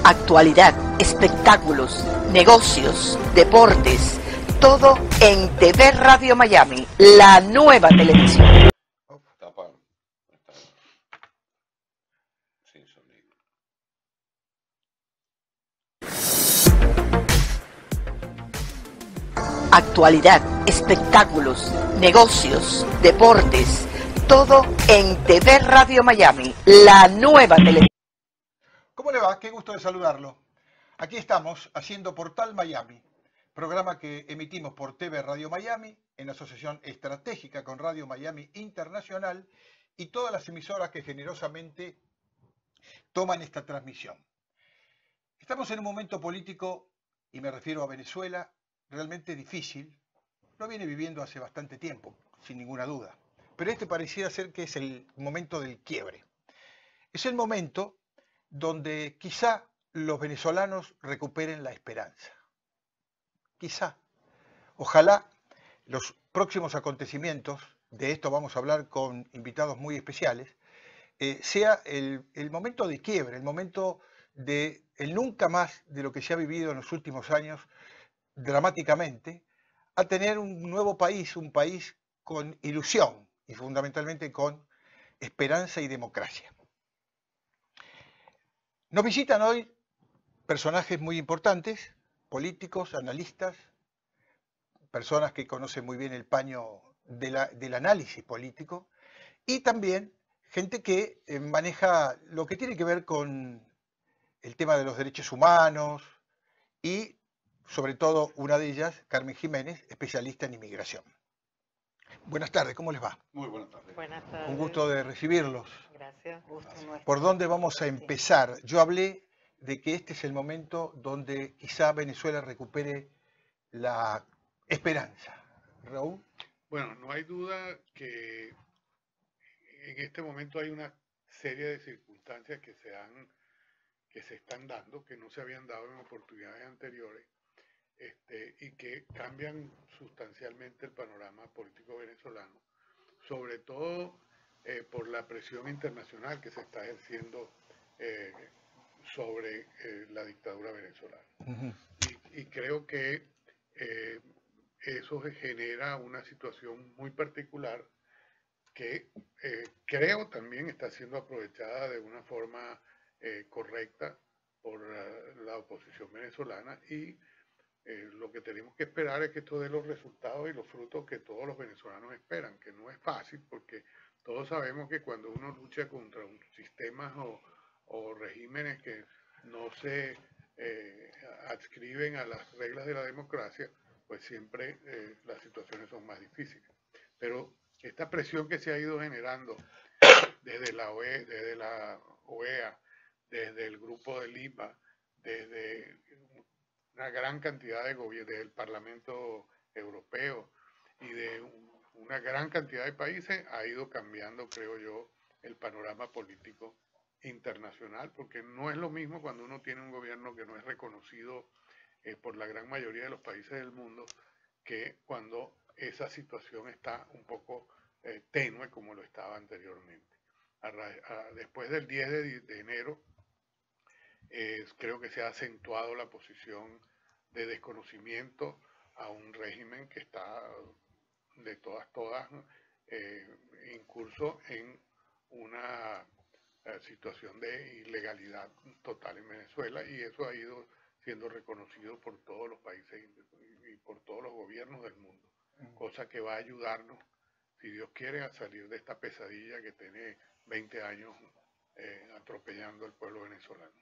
Actualidad, espectáculos, negocios, deportes, todo en TV Radio Miami, la nueva televisión. Está apagado. Está sin sonido. Actualidad, espectáculos, negocios, deportes, todo en TV Radio Miami, la nueva televisión. ¿Cómo le va? Qué gusto de saludarlo. Aquí estamos haciendo Portal Miami, programa que emitimos por TV Radio Miami en asociación estratégica con Radio Miami Internacional y todas las emisoras que generosamente toman esta transmisión. Estamos en un momento político, y me refiero a Venezuela, realmente difícil. Lo viene viviendo hace bastante tiempo, sin ninguna duda. Pero este pareciera ser que es el momento del quiebre. Es el momento donde quizá los venezolanos recuperen la esperanza. Quizá. Ojalá los próximos acontecimientos, de esto vamos a hablar con invitados muy especiales, sea el momento de quiebre, el momento de el nunca más de lo que se ha vivido en los últimos años dramáticamente, a tener un nuevo país, un país con ilusión y fundamentalmente con esperanza y democracia. Nos visitan hoy personajes muy importantes, políticos, analistas, personas que conocen muy bien el paño del análisis político y también gente que maneja lo que tiene que ver con el tema de los derechos humanos y sobre todo una de ellas, Carmen Jiménez, especialista en inmigración. Buenas tardes, ¿cómo les va? Muy buenas tardes. Buenas tardes. Un gusto de recibirlos. Gracias. Gusto nuestro. ¿Por dónde vamos a empezar? Yo hablé de que este es el momento donde quizá Venezuela recupere la esperanza. Raúl. Bueno, no hay duda que en este momento hay una serie de circunstancias que se están dando, que no se habían dado en oportunidades anteriores, y que cambian sustancialmente el panorama político venezolano, sobre todo por la presión internacional que se está ejerciendo sobre la dictadura venezolana. Uh-huh. Y creo que eso genera una situación muy particular que creo también está siendo aprovechada de una forma correcta por la oposición venezolana y lo que tenemos que esperar es que esto dé los resultados y los frutos que todos los venezolanos esperan, que no es fácil porque todos sabemos que cuando uno lucha contra un sistemas o regímenes que no se adscriben a las reglas de la democracia, pues siempre las situaciones son más difíciles. Pero esta presión que se ha ido generando desde la OEA, desde el Grupo de Lima, desde una gran cantidad de gobiernos, desde el Parlamento Europeo y de una gran cantidad de países, ha ido cambiando, creo yo, el panorama político internacional, porque no es lo mismo cuando uno tiene un gobierno que no es reconocido por la gran mayoría de los países del mundo, que cuando esa situación está un poco tenue como lo estaba anteriormente. Después del 10 de enero, creo que se ha acentuado la posición de desconocimiento a un régimen que está de todas incurso en una situación de ilegalidad total en Venezuela, y eso ha ido siendo reconocido por todos los países y por todos los gobiernos del mundo, cosa que va a ayudarnos, si Dios quiere, a salir de esta pesadilla que tiene 20 años atropellando al pueblo venezolano.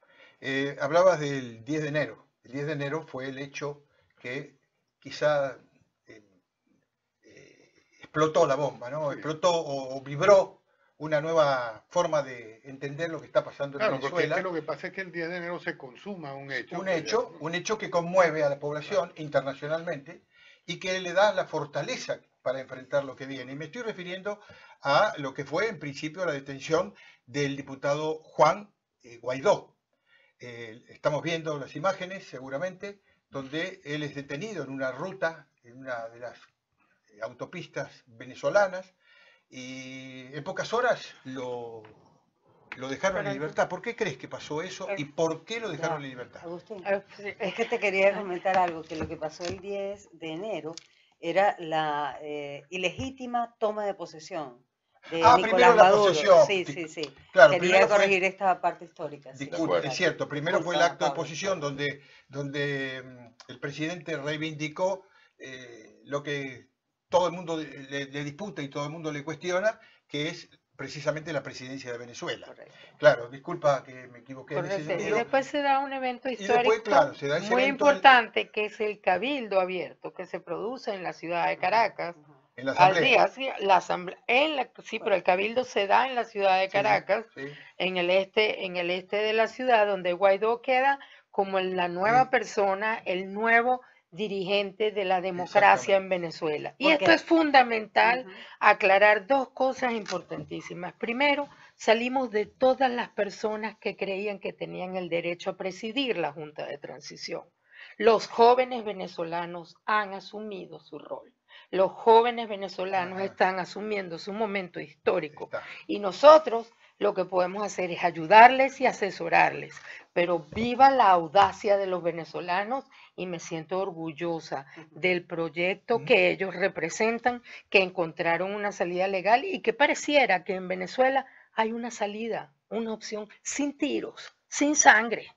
Hablabas del 10 de enero. El 10 de enero fue el hecho que quizá explotó la bomba, ¿no? Sí. Explotó o vibró una nueva forma de entender lo que está pasando en Venezuela. Porque es que lo que pasa es que el 10 de enero se consuma un hecho. Un hecho que conmueve a la población internacionalmente y que le da la fortaleza para enfrentar lo que viene. Y me estoy refiriendo a lo que fue en principio la detención del diputado Juan Guaidó. Estamos viendo las imágenes seguramente donde él es detenido en una ruta, en una de las autopistas venezolanas, y en pocas horas lo lo dejaron en libertad. ¿Por qué crees que pasó eso y por qué lo dejaron en libertad? Agustín, es que te quería comentar algo, que lo que pasó el 10 de enero era la ilegítima toma de posesión de Nicolás primero la Maduro. posesión. Sí. Claro, Quería primero fue- corregir esta parte histórica. Sí. Disculpe, es cierto, primero fue el acto de Pablo. oposición donde el presidente reivindicó lo que todo el mundo le disputa y todo el mundo le cuestiona, que es precisamente la presidencia de Venezuela. Correcto. Claro, disculpa que me equivoqué en ese Correcto. Y sentido. después se da un evento Y histórico después, claro, se da ese muy evento importante, que es el Cabildo Abierto, que se produce en la ciudad de Caracas. en la Al asamblea. día, sí, la asamblea, sí, pero el Cabildo se da en la ciudad de Caracas, Sí. en el este de la ciudad, donde Guaidó queda como la nueva Sí. persona, el nuevo dirigente de la democracia en Venezuela. Y Porque- esto es fundamental, Ujú. aclarar dos cosas importantísimas. Primero, salimos de todas las personas que creían que tenían el derecho a presidir la Junta de Transición. Los jóvenes venezolanos han asumido su rol. Los jóvenes venezolanos Ajá. están asumiendo su momento histórico. Está. Y nosotros lo que podemos hacer es ayudarles y asesorarles. Pero viva la audacia de los venezolanos y me siento orgullosa del proyecto que ellos representan, que encontraron una salida legal y que pareciera que en Venezuela hay una salida, una opción sin tiros, sin sangre.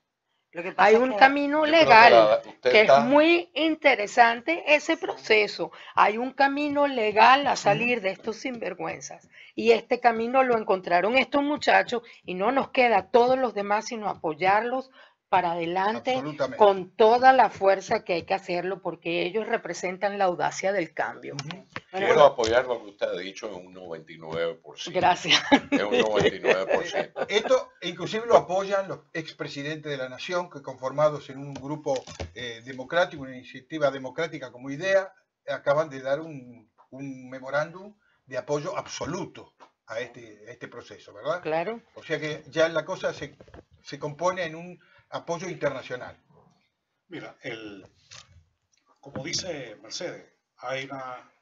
Lo que pasa Hay es un que- camino Yo creo que legal usted que está- es muy interesante ese proceso. Hay un camino legal a salir de estos sinvergüenzas. Y este camino lo encontraron estos muchachos y no nos queda a todos los demás sino apoyarlos para adelante Absolutamente. con toda la fuerza que hay que hacerlo porque ellos representan la audacia del cambio. Bueno, Quiero apoyar lo que usted ha dicho en un 99%. Gracias. Es un 99%. Esto inclusive lo apoyan los expresidentes de la nación, que conformados en un grupo democrático, una iniciativa democrática como idea, acaban de dar un memorándum de apoyo absoluto a este proceso, ¿verdad? Claro. O sea que ya la cosa se compone en un apoyo internacional. Mira, como dice Mercedes, hay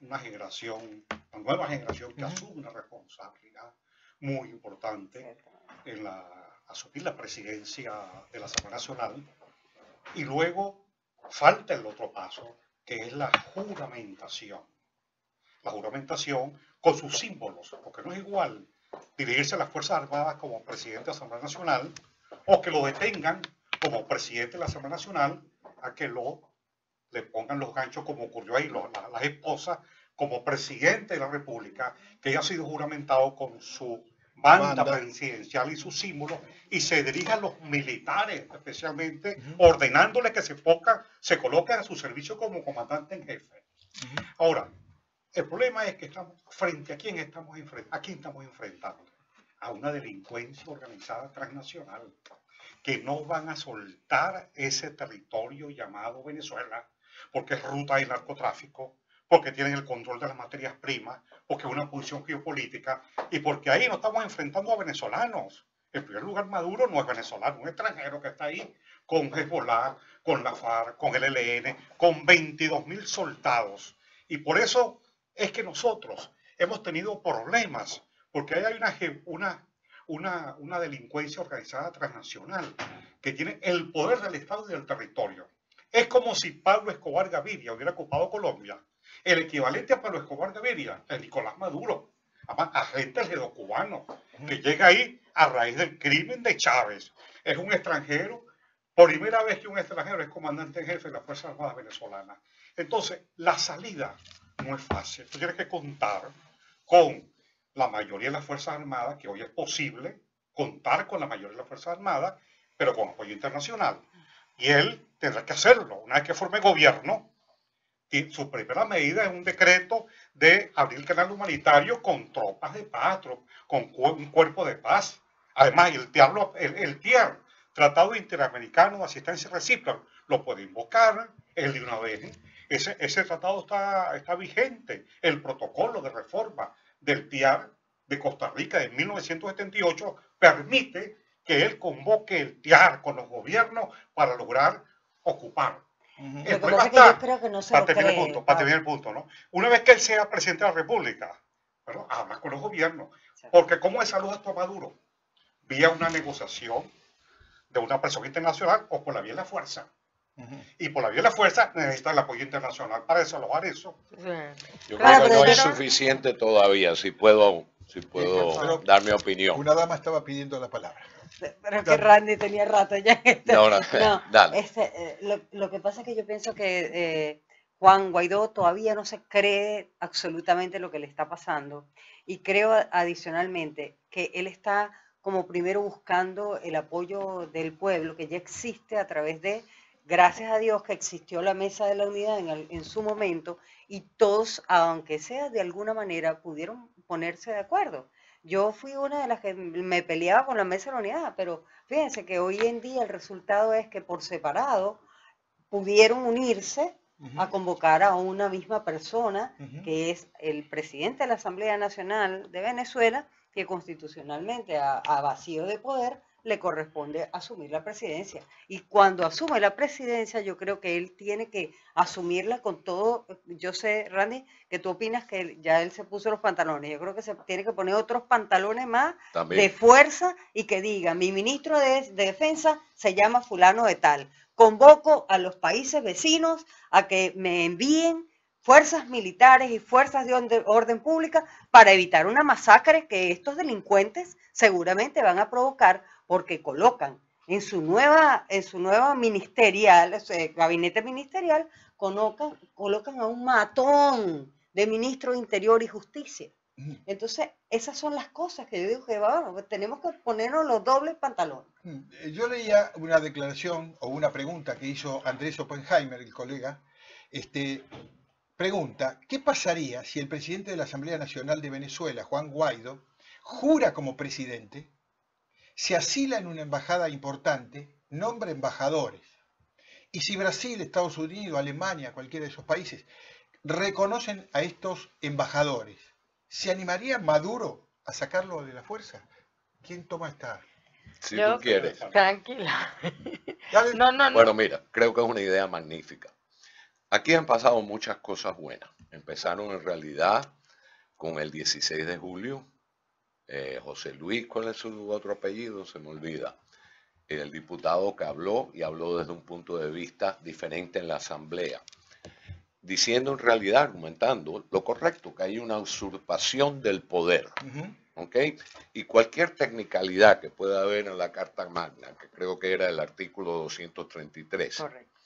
una generación, una nueva generación que asume una responsabilidad muy importante en asumir la presidencia de la Asamblea Nacional, y luego falta el otro paso, que es la juramentación. La juramentación con sus símbolos, porque no es igual dirigirse a las Fuerzas Armadas como presidente de la Asamblea Nacional o que lo detengan como presidente de la Asamblea Nacional a que le pongan los ganchos como ocurrió ahí, las esposas como presidente de la República, que haya sido juramentado con su banda presidencial y sus símbolos, y se dirijan los militares especialmente, ordenándole que se coloquen a su servicio como comandante en jefe. Ahora, el problema es que ¿a quién estamos enfrentando? A una delincuencia organizada transnacional, que no van a soltar ese territorio llamado Venezuela, porque es ruta de narcotráfico, porque tienen el control de las materias primas, porque es una posición geopolítica, y porque ahí no estamos enfrentando a venezolanos. En primer lugar, Maduro no es venezolano, un extranjero que está ahí con Hezbollah, con la FARC, con el ELN, con 22.000 soldados. Y por eso es que nosotros hemos tenido problemas, porque ahí hay una delincuencia organizada transnacional que tiene el poder del Estado y del territorio. Es como si Pablo Escobar Gaviria hubiera ocupado Colombia. El equivalente a Pablo Escobar Gaviria es Nicolás Maduro, agente del Estado cubano, que llega ahí a raíz del crimen de Chávez. Es un extranjero, por primera vez que un extranjero es comandante en jefe de las Fuerzas Armadas venezolanas. Entonces, la salida no es fácil. Tú tienes que contar con la mayoría de las Fuerzas Armadas, que hoy es posible contar con la mayoría de las Fuerzas Armadas, pero con apoyo internacional. Y él tendrá que hacerlo. Una vez que forme gobierno, y su primera medida es un decreto de abrir el canal humanitario con tropas de paz, con un cuerpo de paz. Además, el TIAR, Tratado Interamericano de Asistencia Recíproca, lo puede invocar él de una vez. Ese tratado está vigente. El protocolo de reforma del TIAR de Costa Rica de 1978 permite que él convoque el TIAR con los gobiernos para lograr ocupar. El problema está, para terminar el punto, ¿no? Una vez que él sea presidente de la República, ¿verdad? Habla con los gobiernos, porque ¿cómo es salud a Maduro? vía una negociación de una presión internacional o por la vía de la fuerza. Y por la vía de la fuerza necesita el apoyo internacional para desalojar eso. Yo Claro, creo que no pero es suficiente todavía, si puedo Pero dar mi opinión. una dama estaba pidiendo la palabra. Pero es que Randy tenía rato ya en este. No, dale. Lo que pasa es que yo pienso que Juan Guaidó todavía no se cree absolutamente lo que le está pasando. Y creo adicionalmente que él está como primero buscando el apoyo del pueblo, que ya existe a través de, gracias a Dios que existió la Mesa de la Unidad en su momento, y todos, aunque sea de alguna manera, pudieron ponerse de acuerdo. Yo fui una de las que me peleaba con la Mesa de la Unidad, pero fíjense que hoy en día el resultado es que por separado pudieron unirse a convocar a una misma persona, que es el presidente de la Asamblea Nacional de Venezuela, que constitucionalmente a vacío de poder le corresponde asumir la presidencia. Y cuando asume la presidencia, yo creo que él tiene que asumirla con todo. Yo sé, Randy, que tú opinas que ya él se puso los pantalones. Yo creo que se tiene que poner otros pantalones más También. de fuerza y que diga, mi ministro de Defensa se llama fulano de tal. Convoco a los países vecinos a que me envíen fuerzas militares y fuerzas de orden pública para evitar una masacre que estos delincuentes seguramente van a provocar, porque colocan en su nueva ministerial, gabinete ministerial, colocan a un matón de ministro de Interior y Justicia. Entonces, esas son las cosas que yo digo que bueno, tenemos que ponernos los dobles pantalones. Yo leía una declaración o una pregunta que hizo Andrés Oppenheimer, el colega. Pregunta, ¿qué pasaría si el presidente de la Asamblea Nacional de Venezuela, Juan Guaidó, jura como presidente, se asila en una embajada importante, nombra embajadores, y si Brasil, Estados Unidos, Alemania, cualquiera de esos países, reconocen a estos embajadores, ¿se animaría Maduro a sacarlo de la fuerza? ¿Quién toma esta? Si tú quieres. Tranquila. Dale. No. Bueno, mira, creo que es una idea magnífica. Aquí han pasado muchas cosas buenas. Empezaron en realidad con el 16 de julio. José Luis, ¿cuál es su otro apellido? Se me olvida. El diputado que habló y habló desde un punto de vista diferente en la asamblea, diciendo en realidad, argumentando lo correcto, que hay una usurpación del poder. ¿Ok? Y cualquier tecnicalidad que pueda haber en la Carta Magna, que creo que era el artículo 233, Correcto.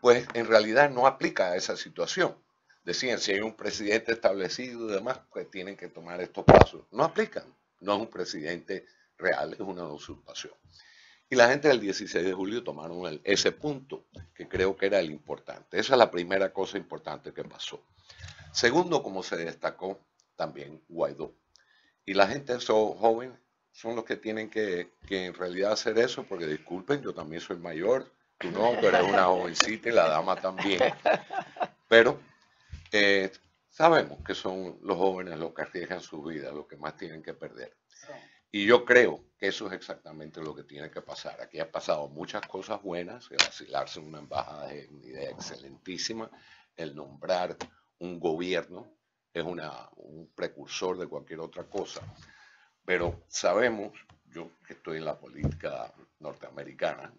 pues en realidad no aplica a esa situación. Decían, si hay un presidente establecido y demás, pues tienen que tomar estos pasos. No aplican. No es un presidente real, es una usurpación. Y la gente del 16 de julio tomaron ese punto, que creo que era el importante. Esa es la primera cosa importante que pasó. Segundo, como se destacó también Guaidó. Y la gente, esos jóvenes, son los que tienen que en realidad hacer eso, porque disculpen, yo también soy mayor, tú no, tú eres una jovencita y la dama también. Pero sabemos que son los jóvenes los que arriesgan su vida, los que más tienen que perder. Sí. Y yo creo que eso es exactamente lo que tiene que pasar. Aquí ha pasado muchas cosas buenas, el asilarse en una embajada es una idea excelentísima, el nombrar un gobierno es un precursor de cualquier otra cosa. Pero sabemos, yo que estoy en la política norteamericana,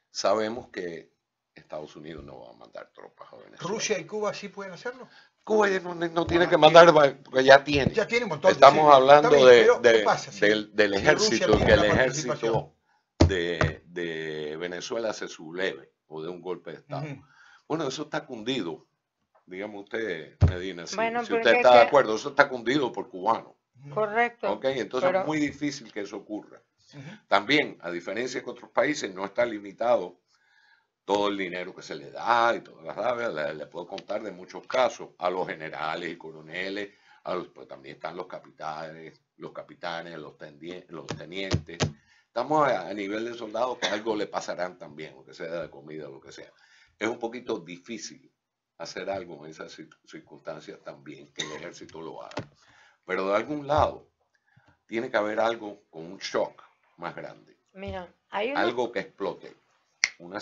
sabemos que Estados Unidos no va a mandar tropas a Venezuela. ¿Rusia y Cuba sí pueden hacerlo? Cuba ya no tiene que mandar, porque ya tiene. Ya tiene un montón. Estamos hablando ¿qué pasa del ejército, Rusia que el tiene una ejército de Venezuela se subleve o de un golpe de Estado. Bueno, eso está cundido. Dígame usted, Medina, si usted está de acuerdo, eso está cundido por cubanos. Correcto. ¿Ok? Entonces es muy difícil que eso ocurra. También, a diferencia de otros países, no está limitado todo el dinero que se le da y todas las aves. Le puedo contar de muchos casos a los generales y coroneles, pues también están los capitanes, los tenientes. Estamos a nivel de soldados que algo le pasarán también, lo que sea de comida, lo que sea. Es un poquito difícil hacer algo en esas circunstancias también, que el ejército lo haga. Pero de algún lado tiene que haber algo con un shock más grande. Mira, hay algo que explote, una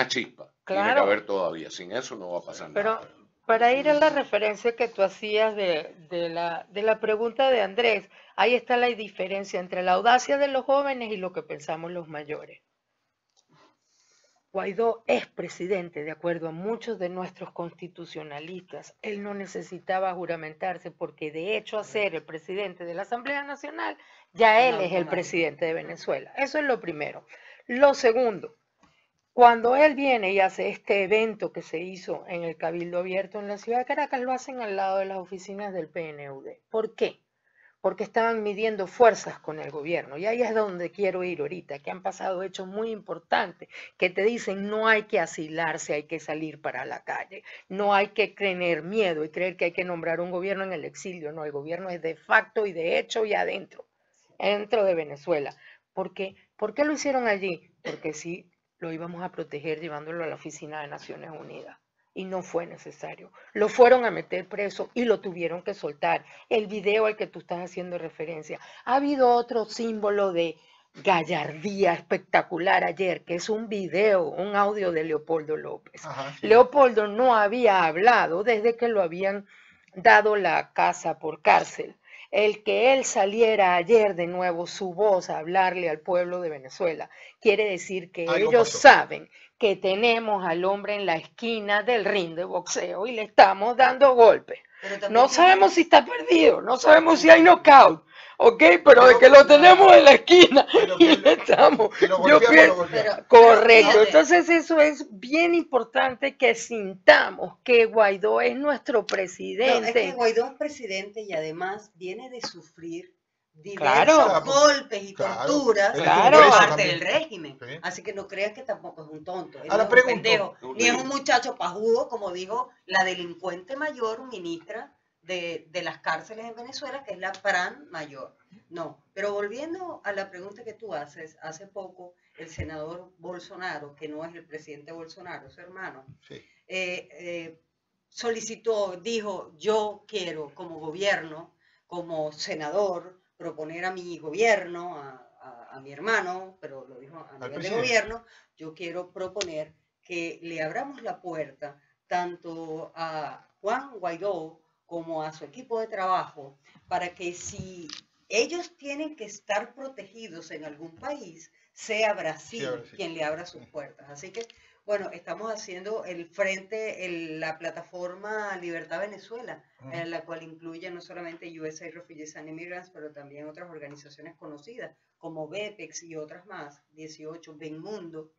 chispa. Claro. Tiene que haber todavía. Sin eso no va a pasar nada. Para ir a la referencia que tú hacías de la pregunta de Andrés, ahí está la diferencia entre la audacia de los jóvenes y lo que pensamos los mayores. Guaidó es presidente, de acuerdo a muchos de nuestros constitucionalistas. Él no necesitaba juramentarse porque de hecho a ser el presidente de la Asamblea Nacional, ya él es el presidente de Venezuela. Eso es lo primero. Lo segundo, cuando él viene y hace este evento que se hizo en el Cabildo Abierto en la ciudad de Caracas, lo hacen al lado de las oficinas del PNUD. ¿Por qué? Porque estaban midiendo fuerzas con el gobierno. Y ahí es donde quiero ir ahorita, que han pasado hechos muy importantes, que te dicen no hay que asilarse, hay que salir para la calle. No hay que tener miedo y creer que hay que nombrar un gobierno en el exilio. No, el gobierno es de facto y de hecho y adentro, dentro de Venezuela. ¿Por qué lo hicieron allí? Porque sí lo íbamos a proteger llevándolo a la oficina de Naciones Unidas. Y no fue necesario. Lo fueron a meter preso y lo tuvieron que soltar. El video al que tú estás haciendo referencia. Ha habido otro símbolo de gallardía espectacular ayer, que es un video, un audio de Leopoldo López. Ajá, sí. Leopoldo no había hablado desde que lo habían dado la casa por cárcel. El que él saliera ayer de nuevo su voz a hablarle al pueblo de Venezuela quiere decir que Algo ellos pasó. saben que tenemos al hombre en la esquina del ring de boxeo y le estamos dando golpes. No sabemos si está perdido, no sabemos si hay knockout, ¿ok? Pero de que lo tenemos en la esquina y le estamos... Que lo Yo golpeamos, pienso, lo golpeamos. correcto, fíjate. entonces eso es bien importante que sintamos que Guaidó es nuestro No, es que presidente. Guaidó es presidente y además viene de sufrir Claro. diversos golpes y Claro. torturas Él Claro. por estuvo preso parte también. del régimen. Sí. Así que no creas que tampoco es un tonto. Él Ahora no es un pregunto, pendejo, un ni es líder. un muchacho pajudo, como dijo la delincuente mayor, ministra de las cárceles en Venezuela, que es la Pran mayor. No, pero volviendo a la pregunta que tú haces, hace poco el senador Bolsonaro, que no es el presidente Bolsonaro, su hermano, Sí. solicitó, dijo, yo quiero como gobierno, como senador, proponer a mi gobierno, a mi hermano, pero lo dijo a nivel de presidente. gobierno, yo quiero proponer que le abramos la puerta tanto a Juan Guaidó como a su equipo de trabajo, para que si ellos tienen que estar protegidos en algún país, sea Brasil Sea Brasil. quien le abra sus puertas. Así que, bueno, estamos haciendo el frente, la plataforma Libertad Venezuela, en la cual incluye no solamente USA Refugees and Immigrants, pero también otras organizaciones conocidas, como BEPEX y otras más, 18, Benmundo.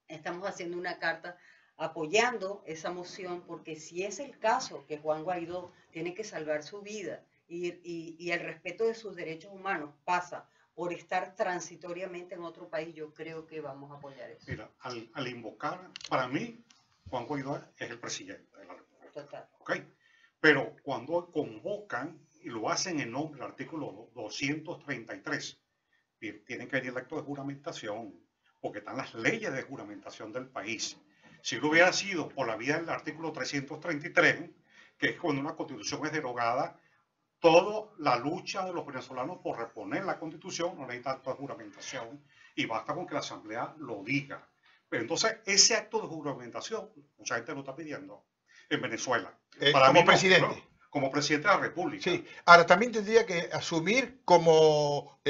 Estamos haciendo una carta apoyando esa moción, porque si es el caso que Juan Guaidó tiene que salvar su vida y el respeto de sus derechos humanos pasa por estar transitoriamente en otro país, yo creo que vamos a apoyar eso. Mira, al invocar, para mí, Juan Guaidó es el presidente de la República. Total. ¿Ok? Pero cuando convocan y lo hacen en nombre del artículo 233, tienen que venir el acto de juramentación, porque están las leyes de juramentación del país. Si lo hubiera sido por la vía del artículo 333, que es cuando una constitución es derogada, toda la lucha de los venezolanos por reponer la constitución no necesita acto de juramentación y basta con que la asamblea lo diga. Pero entonces ese acto de juramentación, mucha gente lo está pidiendo en Venezuela. Como mí no, presidente. ¿no? Como presidente de la República. Sí. Ahora también tendría que asumir como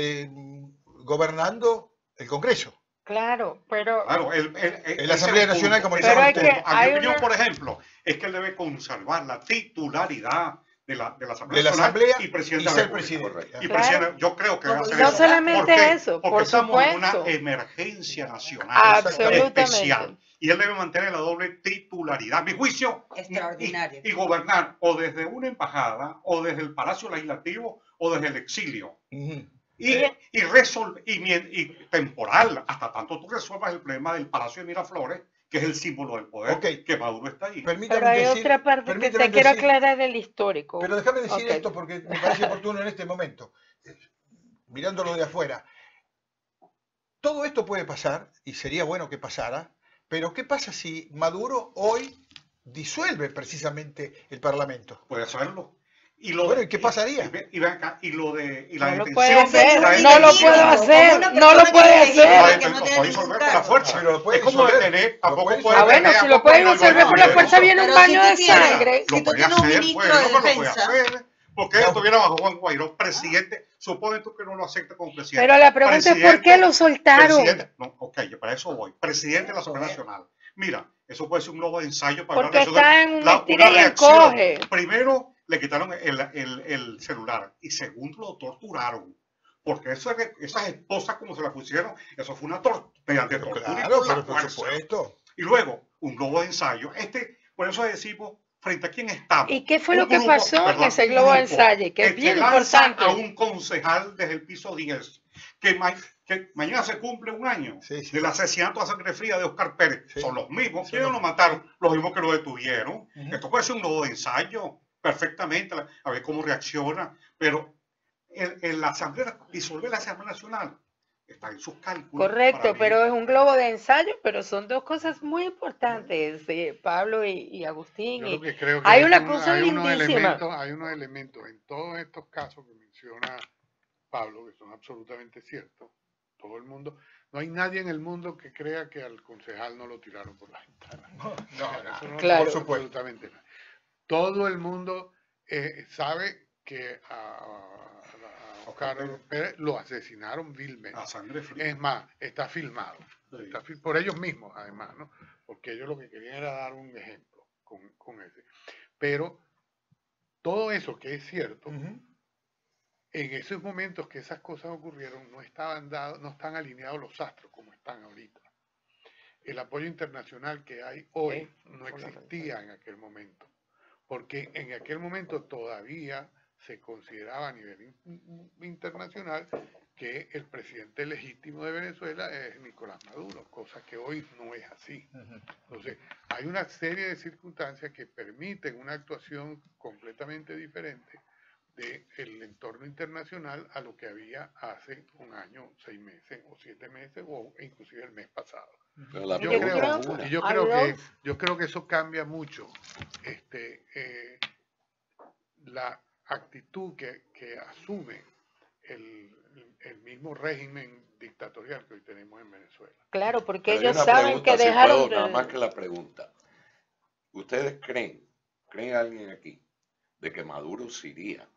gobernando el Congreso. Claro, pero Claro, la Asamblea Nacional, como Pero hay usted. que- A mi hay opinión, una- por ejemplo, es que él debe conservar la titularidad de la Asamblea De la Nacional Asamblea y y presidente de la ser República. presidente. Correcto. Y Claro. presidente, yo creo que debe hacer No eso. solamente ¿Por qué? eso, Porque por estamos en supuesto. una emergencia nacional Absolutamente. especial. Y él debe mantener la doble titularidad. A mi juicio, Extraordinario. y gobernar o desde una embajada, o desde el Palacio Legislativo, o desde el exilio. Ujú. Y temporal, hasta tanto tú resuelvas el problema del Palacio de Miraflores, que es el símbolo del poder, Ok. que Maduro está ahí. Permítame Pero hay decir- otra parte que permítame te quiero decir- aclarar del histórico. Pero déjame decir Ok. esto porque me parece oportuno en este momento, mirándolo de afuera. Todo esto puede pasar, y sería bueno que pasara, pero ¿qué pasa si Maduro hoy disuelve precisamente el Parlamento? Puede hacerlo. Y lo Bueno, ¿y qué pasaría? Y ven acá, y lo de y la No lo detención puede hacer, la no lo detención- puedo hacer, no lo puede hacer. Lo puede disolver por la fuerza. Pero lo puede Es como disolver. detener, Lo tampoco puede puede Ah, disolver. bueno, detener si a lo puede poco, no disolver por la hay fuerza viene un Pero baño si de tú tienes- sangre. Si tú puede tienes un hacer, ministro pues, de no lo puede defensa, hacer. Porque estuviera bajo Juan Guaidó, presidente, supone tú que no lo acepta como presidente. Pero la pregunta es ¿por qué lo soltaron? No, ok, para eso voy. Presidente de la Asamblea Nacional. Mira, eso puede ser un globo de ensayo para Porque una está en un una estira y reacción. encoge. Primero, le quitaron el celular. Y segundo, lo torturaron. Porque esas esposas, como se las pusieron, eso fue una mediante tortura y Claro, por la pero por fuerza. supuesto. Y luego, un globo de ensayo. Por eso decimos, frente a quién estamos. ¿Y qué fue Un lo que grupo, pasó en ese un globo de grupo ensayo? Que es bien lanza importante. a un concejal desde el piso 10, que mañana se cumple un año Sí, sí. del asesinato a sangre fría de Oscar Pérez. Sí. Son los mismos. Sí. ¿Quiénes lo mataron? Los mismos que lo detuvieron. Ujú. Esto puede ser un globo de ensayo, perfectamente, a ver cómo reacciona. Pero en la Asamblea, disolver la Asamblea Nacional, está en sus cálculos. Correcto, para mí. pero es un globo de ensayo, pero son dos cosas muy importantes, Pablo y Agustín. Yo y lo que creo que hay es una cosa hay unos lindísima. hay unos elementos en todos estos casos que menciona Pablo que son absolutamente ciertos. Todo el mundo, no hay nadie en el mundo que crea que al concejal no lo tiraron por la ventana. No, Eso no Claro. por supuesto. Absolutamente nada. Todo el mundo sabe que a Oscar Pérez lo asesinaron vilmente. A sangre fría. Es más, está filmado. Sí. Está por ellos mismos, además, ¿no? Porque ellos lo que querían era dar un ejemplo con ese. Pero todo eso que es cierto, Ujú. en esos momentos que esas cosas ocurrieron, no estaban dados, no están alineados los astros como están ahorita. El apoyo internacional que hay hoy no existía en aquel momento, porque en aquel momento todavía se consideraba a nivel internacional que el presidente legítimo de Venezuela es Nicolás Maduro, cosa que hoy no es así. Entonces, hay una serie de circunstancias que permiten una actuación completamente diferente del entorno internacional a lo que había hace un año, 6 meses o 7 meses o inclusive el mes pasado. Pero la Yo pregunta creo, es una. y yo creo que eso cambia mucho la actitud que asume el mismo régimen dictatorial que hoy tenemos en Venezuela. Claro, porque Pero hay ellos una saben pregunta, que si dejaron puedo, nada más que la pregunta. ¿Ustedes creen alguien aquí, de que Maduro se iría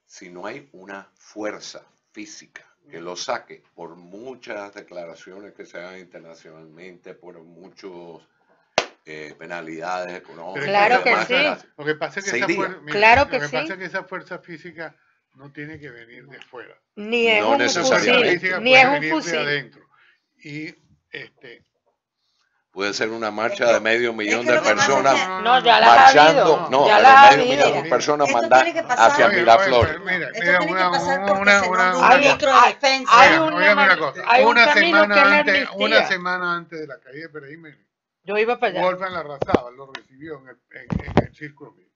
si no hay una fuerza física que lo saque por muchas declaraciones que se hagan internacionalmente, por muchos penalidades económicas? Claro que pasa- sí. Lo que pasa es que, Se esa, iría. Claro que lo que sí. pasa es que esa fuerza física no tiene que venir de fuera. Ni es No un necesariamente. fusil, ni es un de fusil. adentro. Y Puede ser una marcha de medio millón que de lo que pasa es personas que- No, ya las ha marchando, habido. no, ya de las ha medio millón habido. de personas Esto mandar tiene que pasar. hacia Oye, Miraflores. mira, Esto tiene que pasar porque se nombra un Hay- ministro de hay- defensa. hay Oigan, una óigame man- una cosa. hay un Una camino semana que es la antes, amnistía. una semana antes de la caída de Pérez Jiménez, Yo iba para allá. Wolfgang Larrazábal lo recibió en el círculo militar.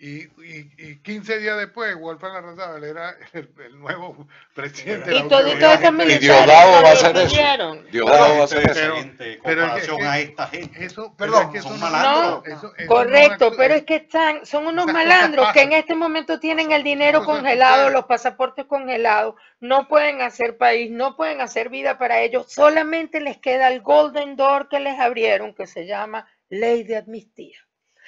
Y 15 días después, Wolfgang Larrazábal era el nuevo presidente de la Y toditos autoridad. estos Y militares Diosdado va a lo hacer eso. recibieron. Diosdado va a hacer eso. Excelente pero es comparación que- a esta gente. Eso, Perdón, es que son eso malandros. eso Correcto, no pero es que son unos esas malandros cosas que en pasan. este momento tienen el dinero Cosas congelado, suceden. los pasaportes congelados, no pueden hacer país, no pueden hacer vida para ellos, solamente les queda el Golden Door que les abrieron, que se llama Ley de Amnistía.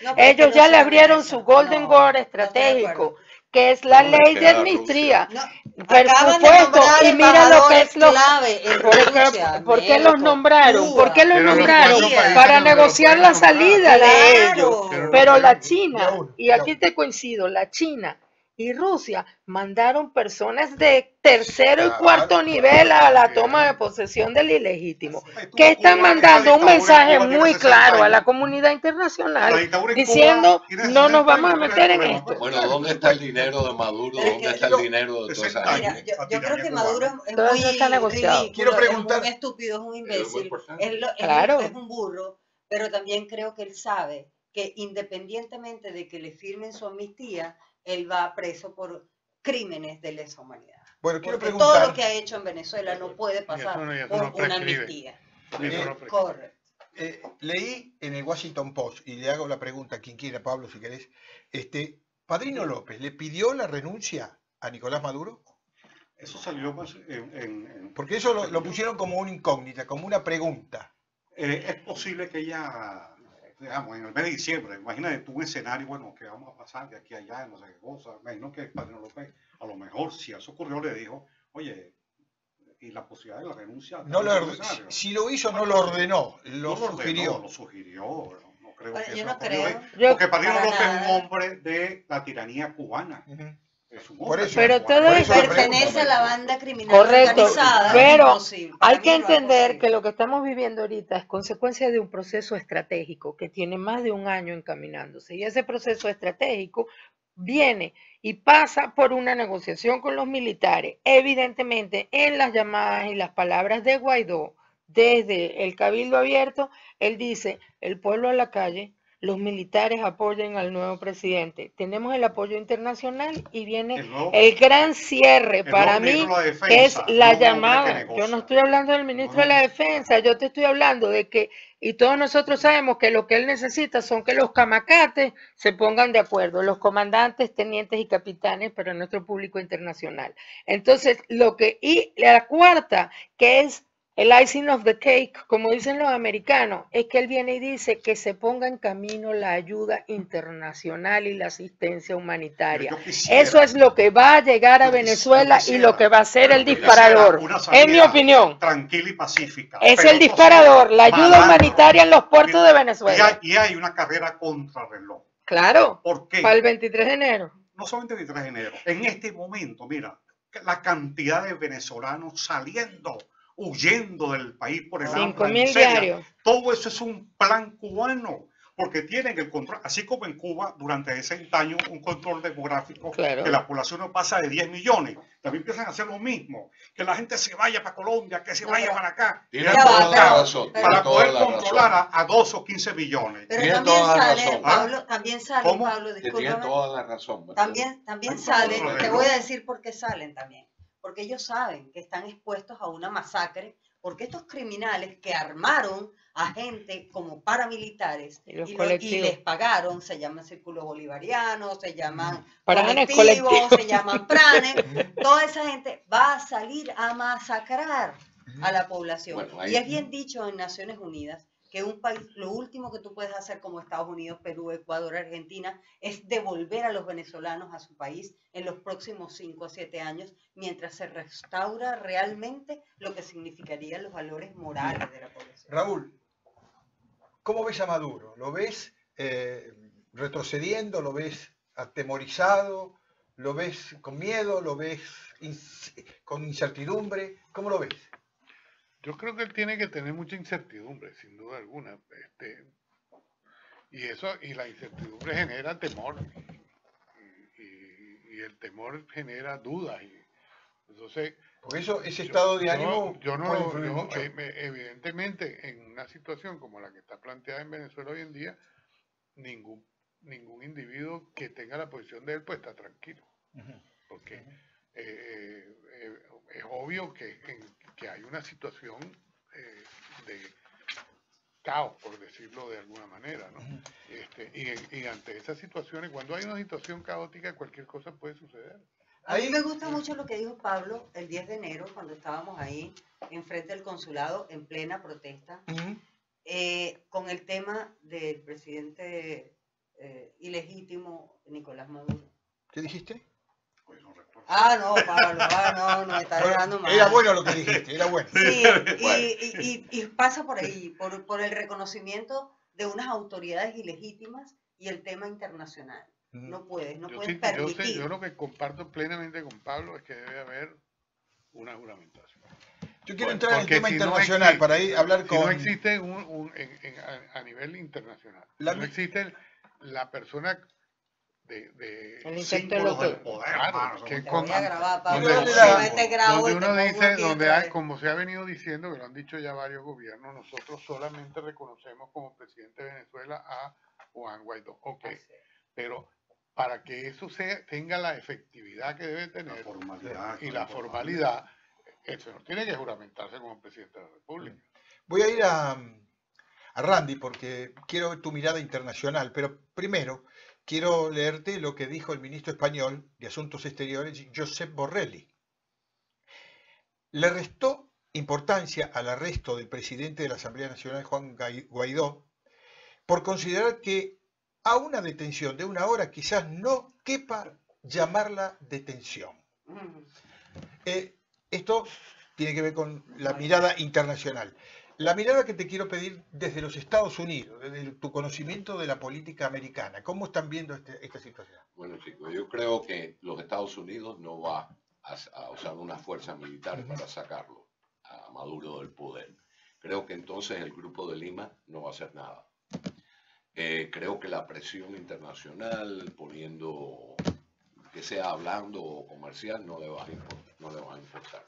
No, pero Ellos que ya no le se abrieron eso. su Golden No, Door no estoy de estratégico, acuerdo. que es la No, les ley de queda amnistía. No, Por acaban de supuesto, nombrar y mira lo que es lo... clave en Rusia, ¿Por qué los México, nombraron? Cuba, ¿Por qué los Pero los nombraron? cuatro países Para no se lo negociar pueden la nombrar. salida de Claro. ellos. Pero Pero no la pueden- China, ya uno, y ya aquí uno. te coincido, la China y Rusia mandaron personas de tercero y Claro, cuarto nivel a la toma de posesión del ilegítimo, que están mandando un mensaje muy claro a la comunidad internacional diciendo no nos vamos a meter en esto. Bueno, ¿dónde está el dinero de Maduro? Pero es ¿Dónde que está el dinero de toda esa Mira, gente? yo creo que Maduro es Todo muy eso está negociado. ridículo, Quiero preguntar- es muy estúpido, es un muy imbécil, importante. es Claro. es un burro, pero también creo que él sabe que independientemente de que le firmen su amnistía, él va preso por crímenes de lesa humanidad. Bueno, quiero Porque todo preguntar, lo que ha hecho en Venezuela no puede pasar eso no por una prescribe. amnistía. Eso no prescribe. Correcto. leí en el Washington Post, y le hago la pregunta a quien quiera, Pablo, si querés, Padrino López, ¿le pidió la renuncia a Nicolás Maduro? Eso salió pues, Porque eso lo pusieron como una incógnita, como una pregunta. es posible que ella, digamos, en el mes de diciembre, imagínate tú un escenario, bueno, que vamos a pasar de aquí a allá, no sé qué cosa, imagino que el Padrino López, a lo mejor, si eso ocurrió, le dijo, oye, y la posibilidad de la renuncia. No si lo hizo, no lo ordenó, lo sugirió. Lo sugirió, no creo Bueno, que yo eso no creo. porque Padrino para López es un nada. hombre de la tiranía cubana. Es un Por hombre eso- de la Pero tiranía todo cubana. eso- Pertenece a la banda criminal Correcto, organizada. es pero imposible. Para hay mí que no es entender posible. que lo que estamos viviendo ahorita es consecuencia de un proceso estratégico que tiene más de un año encaminándose. Y ese proceso estratégico viene y pasa por una negociación con los militares. Evidentemente, en las llamadas y las palabras de Guaidó, desde el Cabildo Abierto, él dice, el pueblo a la calle, los militares apoyen al nuevo presidente. Tenemos el apoyo internacional y viene El nuevo- el gran cierre el para nuevo mí, ministro de la que es Defensa, la no un hombre que llamada. negocia. Yo no estoy hablando del ministro de la No. Defensa, yo te estoy hablando de que, y todos nosotros sabemos que lo que él necesita son que los camacates se pongan de acuerdo, los comandantes, tenientes y capitanes para nuestro público internacional. Entonces, y la cuarta, que es el icing of the cake, como dicen los americanos, es que él viene y dice que se ponga en camino la ayuda internacional y la asistencia humanitaria. Yo quisiera- Eso es lo que va a llegar a yo Venezuela quisiera- y lo que va a ser el yo disparador. quisiera una En mi salida opinión, tranquila y pacífica. es pero el eso disparador, sí, la ayuda malandro. humanitaria en los puertos de Venezuela. Y hay una carrera contra reloj. Claro, ¿Por qué? para el 23 de enero. No solamente el 23 de enero. En este momento, mira, la cantidad de venezolanos saliendo, huyendo del país por el hambre, 5.000 la miseria. diarios. Todo eso es un plan cubano, porque tienen el control, así como en Cuba durante 60 años, un control demográfico, Claro. que la población no pasa de 10 millones. También empiezan a hacer lo mismo, que la gente se vaya para Colombia, que se No, vaya pero- para acá, Tiene Ya toda va, la pero- razón. pero- para tiene toda poder la controlar razón. a 2 o 15 millones. Pero Tiene también toda la sale, razón. Pablo, también sale, ¿Cómo? Pablo, Que tiene discúlpame. toda la razón. ¿me También entiendes? sale, Todo te el voy a reloj. decir por qué salen también. Porque ellos saben que están expuestos a una masacre, porque estos criminales que armaron a gente como paramilitares Y los y colectivos. les pagaron, se llaman círculos bolivarianos, se llaman Pranes colectivos, colectivos. se llaman pranes, toda esa gente va a salir a masacrar a la población. Bueno, ahí- Y es bien dicho en Naciones Unidas que un país, lo último que tú puedes hacer como Estados Unidos, Perú, Ecuador, Argentina, es devolver a los venezolanos a su país en los próximos 5 a 7 años, mientras se restaura realmente lo que significarían los valores morales de la población. Raúl, ¿cómo ves a Maduro? ¿Lo ves retrocediendo? ¿Lo ves atemorizado? ¿Lo ves con miedo? ¿Lo ves con incertidumbre? ¿Cómo lo ves? Yo creo que él tiene que tener mucha incertidumbre, sin duda alguna. Y la incertidumbre genera temor. Y el temor genera dudas. Y entonces, Porque ese estado de ánimo yo no puede lo- influir yo, mucho. evidentemente, en una situación como la que está planteada en Venezuela hoy en día, ningún individuo que tenga la posición de él pues está tranquilo. Porque es obvio que hay una situación de caos, por decirlo de alguna manera, ¿no? Y ante esas situaciones, cuando hay una situación caótica, cualquier cosa puede suceder. A mí me gusta mucho lo que dijo Pablo el 10 de enero, cuando estábamos ahí enfrente del consulado en plena protesta, con el tema del presidente ilegítimo Nicolás Maduro. ¿Qué dijiste? Pues no recuerdo. Ah, no, Pablo, no, me está dejando mal. Era bueno lo que dijiste, era bueno. Sí, Bueno. y pasa por ahí, por el reconocimiento de unas autoridades ilegítimas y el tema internacional. No puedes permitir. Yo lo que comparto plenamente con Pablo es que debe haber una juramentación. Yo quiero Bueno, entrar en el porque tema si no internacional existe- para ir a hablar Si con... no existe a nivel internacional, La- no existe la persona de El Símbolos del intelecto poder, Claro, hermano, que son Te voy a importantes. grabar, Pablo, Donde- donde donde- este grabo donde y te uno pongo dice, aquí otra vez. como se ha venido diciendo, que lo han dicho ya varios gobiernos, nosotros solamente reconocemos como presidente de Venezuela a Juan Guaidó. Ok, pero para que eso tenga la efectividad que debe La tener formalidad. y la formalidad, el señor tiene que juramentarse como presidente de la República. Voy a ir a a Randy porque quiero tu mirada internacional, pero primero quiero leerte lo que dijo el ministro español de Asuntos Exteriores, Josep Borrell. Le restó importancia al arresto del presidente de la Asamblea Nacional, Juan Guaidó, por considerar que a una detención de 1 hora quizás no quepa llamarla detención. Esto tiene que ver con la mirada internacional. La mirada que te quiero pedir desde los Estados Unidos, desde tu conocimiento de la política americana. ¿Cómo están viendo esta situación? Bueno, chicos, yo creo que los Estados Unidos no va a usar una fuerza militar para sacarlo a Maduro del poder. Creo que entonces el Grupo de Lima no va a hacer nada. Creo que la presión internacional, poniendo que sea hablando o comercial, no le va a importar.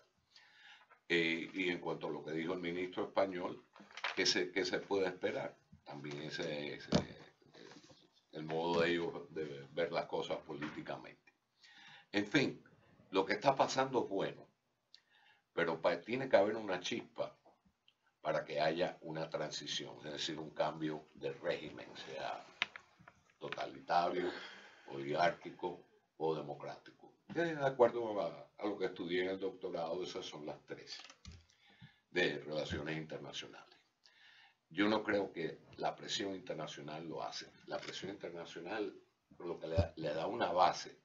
Y en cuanto a lo que dijo el ministro español, ¿qué se puede esperar? También ese es el modo de ellos de ver las cosas políticamente. En fin, lo que está pasando es bueno, pero tiene que haber una chispa para que haya una transición, es decir, un cambio de régimen, sea totalitario, oligárquico o democrático. De acuerdo a lo que estudié en el doctorado, esas son las 3 de relaciones internacionales. Yo no creo que la presión internacional lo hace. La presión internacional lo que le da una base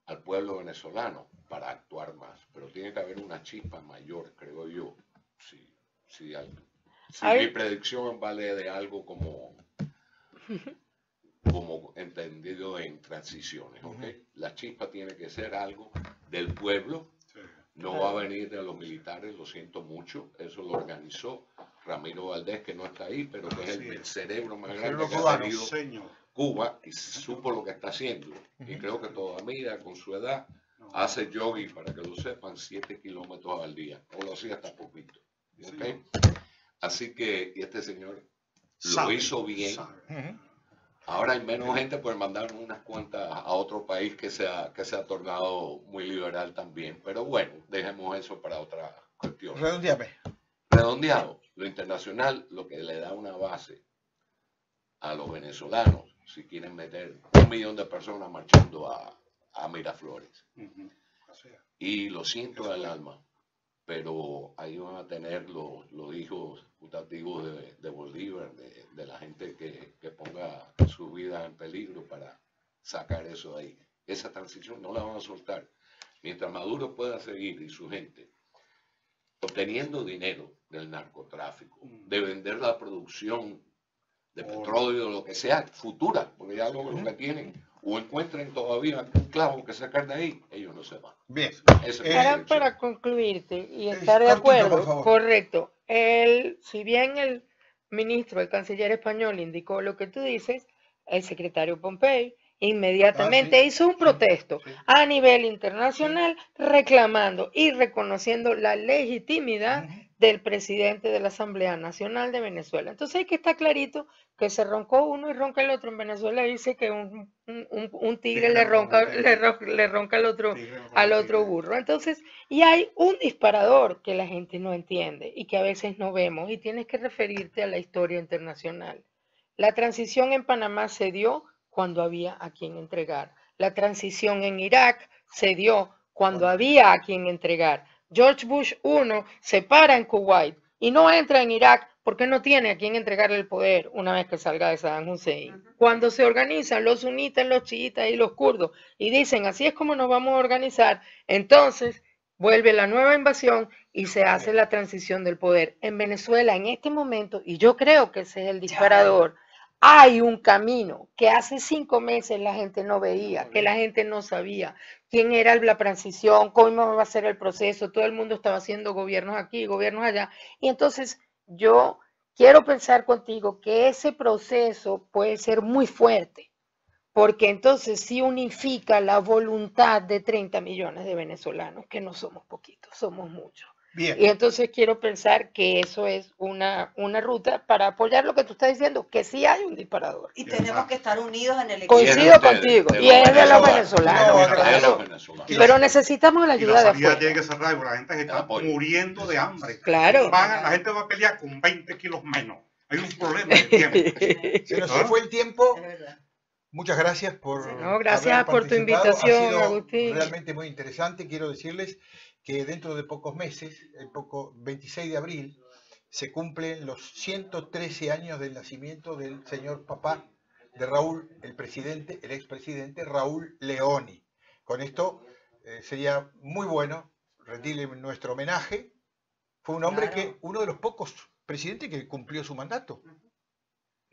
al pueblo venezolano para actuar más, pero tiene que haber una chispa mayor, creo yo. Si mi predicción vale de algo como entendido en transiciones, ¿ok? La chispa tiene que ser algo del pueblo, no va a venir de los militares, lo siento mucho, eso lo organizó Ramiro Valdés, que no está ahí, pero que es el cerebro más grande que ha tenido Cuba y supo lo que está haciendo. Y creo que todavía con su edad hace jogging, para que lo sepan, 7 kilómetros al día, o lo hacía hasta poquito. ¿Okay? Así que este señor lo hizo bien. Ahora hay menos gente, pues mandaron unas cuantas a otro país que se ha tornado muy liberal también. Pero bueno, dejemos eso para otra cuestión. Redondeado. Lo internacional, lo que le da una base a los venezolanos, si quieren meter 1 millón de personas marchando a Miraflores. Y lo siento del alma, pero ahí van a tener los hijos putativos de Bolívar, de la gente que ponga su vida en peligro para sacar eso de ahí. Esa transición no la van a soltar. Mientras Maduro pueda seguir y su gente obteniendo dinero del narcotráfico, de vender la producción de petróleo, lo que sea, futura, porque ya lo que tienen, o encuentren todavía un clavo que sacar de ahí, ellos no se van. Bien. Para concluirte y estar de acuerdo, correcto. Si bien el ministro, el canciller español indicó lo que tú dices, el secretario Pompey inmediatamente hizo un protesto a nivel internacional reclamando y reconociendo la legitimidad del presidente de la Asamblea Nacional de Venezuela. Entonces hay que estar clarito que se roncó uno y ronca el otro. En Venezuela dice que un tigre le ronca al otro burro. Entonces, y hay un disparador que la gente no entiende y que a veces no vemos, y tienes que referirte a la historia internacional. La transición en Panamá se dio cuando había a quien entregar. La transición en Irak se dio cuando había a quien entregar. George Bush I se para en Kuwait y no entra en Irak porque no tiene a quien entregarle el poder una vez que salga de Saddam Hussein. Cuando se organizan los sunitas, los chiitas y los kurdos y dicen así es como nos vamos a organizar, entonces vuelve la nueva invasión y se hace la transición del poder. En Venezuela en este momento, y yo creo que ese es el disparador, hay un camino que hace 5 meses la gente no veía, que la gente no sabía quién era la transición, cómo va a ser el proceso, todo el mundo estaba haciendo gobiernos aquí, gobiernos allá, y entonces yo quiero pensar contigo que ese proceso puede ser muy fuerte, porque entonces sí unifica la voluntad de 30 millones de venezolanos, que no somos poquitos, somos muchos. Bien. Y entonces quiero pensar que eso es una ruta para apoyar lo que tú estás diciendo, que sí hay un disparador. Y tenemos que estar unidos en el equipo. Coincido contigo, y es de los venezolanos. Pero necesitamos la ayuda de afuera. Tiene que cerrar, porque la gente se está muriendo de hambre. Claro. La gente va a pelear con 20 kilos menos. Hay un problema de tiempo. Se nos ¿Ah? fue el tiempo. Es verdad. Muchas gracias por No, gracias haber por tu participado. invitación, Ha sido Agustín. realmente muy interesante. Quiero decirles que dentro de pocos meses, el 26 de abril, se cumplen los 113 años del nacimiento del señor papá de Raúl, el presidente, el expresidente Raúl Leoni. Con esto sería muy bueno rendirle nuestro homenaje. Fue un hombre Claro. que, uno de los pocos presidentes que cumplió su mandato.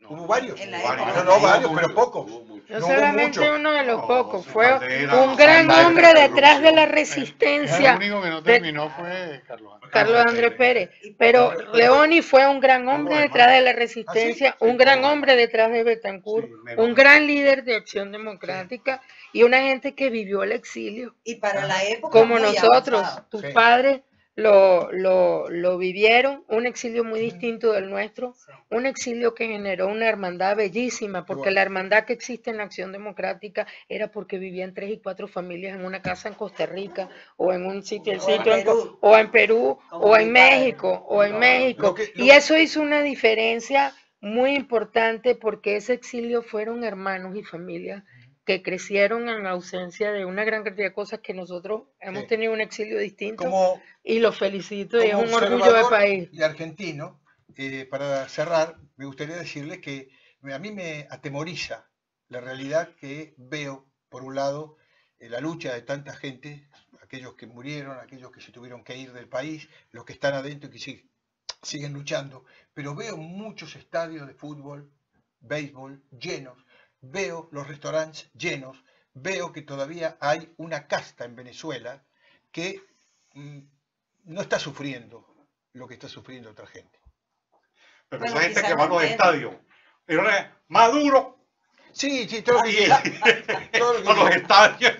No, Hubo varios. En la hubo época. varios. No, varios, pero pocos. Hubo mucho. No No hubo solamente mucho. uno de los No, pocos, su fue bandera, un gran bandera hombre de detrás de la corrupción. El resistencia. único que no de- terminó fue Carlos Andrés Pérez, Y- pero pero- Leoni fue un gran hombre Carlos detrás de la ¿Ah, sí? resistencia, Sí, un gran Carlos. hombre detrás de Betancourt, Sí, me un lo- gran líder de Acción Democrática y una gente que vivió el exilio, Y para Ajá. la época como muy nosotros. avanzado. Tus Sí. padres lo vivieron, un exilio muy distinto del nuestro, Sí. un exilio que generó una hermandad bellísima, porque bueno. la hermandad que existe en la Acción Democrática era porque vivían 3 y 4 familias en una casa en Costa Rica o en un sitio, O en Perú. o en Perú Como o mi en padre. México o en No. México. Lo Y eso hizo una diferencia muy importante porque ese exilio fueron hermanos y familias que crecieron en ausencia de una gran cantidad de cosas que nosotros hemos Sí. tenido un exilio distinto Como y los felicito y es como un orgullo de observador país. y argentino, para cerrar, me gustaría decirles que a mí me atemoriza la realidad que veo, por un lado, la lucha de tanta gente, aquellos que murieron, aquellos que se tuvieron que ir del país, los que están adentro y que siguen luchando, pero veo muchos estadios de fútbol, béisbol llenos, veo los restaurantes llenos, veo que todavía hay una casta en Venezuela que no está sufriendo lo que está sufriendo otra gente. Pero Bueno, esa gente quizás que va a no los entiende. estadios, y ahora es Maduro, Sí, todo lo que ahí, quiera, todo lo que a los quiera. estadios,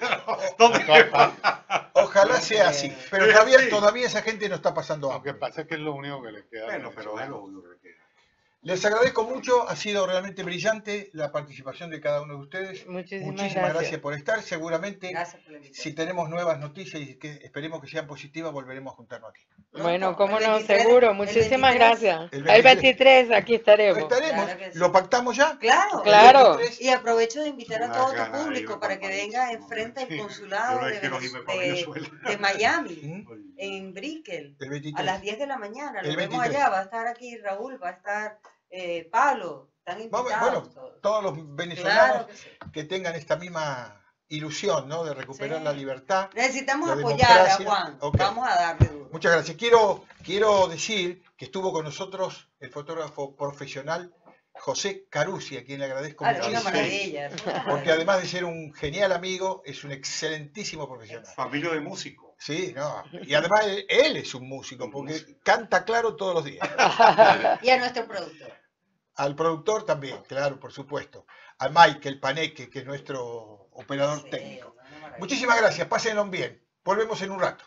¿dónde va? Ojalá sea así, pero todavía esa gente no está pasando Lo que hambre. pasa es que es lo único que le queda. a Bueno, pero es Venezuela. lo único que queda. Les agradezco mucho, ha sido realmente brillante la participación de cada uno de ustedes. Muchísimas gracias gracias. por estar. Seguramente, Gracias por la invitación. si tenemos nuevas noticias y que esperemos que sean positivas, volveremos a juntarnos aquí. Bueno, Pronto, cómo el no, 23, seguro. el Muchísimas 23. gracias. El El 23 aquí estaremos. Estaremos. Claro que sí. ¿Lo pactamos ya? Claro. Claro. El 23. Y aprovecho de invitar a Una todo tu gana de irme público para para que París. venga enfrente al Sí. consulado Yo no de, quiero irme para de- Venezuela. de Miami, ¿Mm? en Brickell, El a 23. las 10 de la mañana. Lo El vemos 23. allá. Va a estar aquí Raúl, va a estar Pablo. Están Vamos, invitados bueno, todos. todos los venezolanos Claro que sí. que tengan esta misma ilusión, ¿no? De recuperar Sí. la libertad. Necesitamos La apoyar a democracia. Juan. Ok. Vamos a darle duro. Muchas gracias. Quiero decir que estuvo con nosotros el fotógrafo profesional José Carusi, a quien le agradezco Ah, es una muchísimo. maravilla. Porque además de ser un genial amigo, es un excelentísimo profesional. Familia de músicos. Sí, no. Y además él es un músico, porque canta claro todos los días. Y a nuestro productor. Al productor también, claro, por supuesto. A Michael Paneque, que es nuestro operador Sí, técnico. una maravilla. Muchísimas gracias, pásenlo bien. Volvemos en un rato.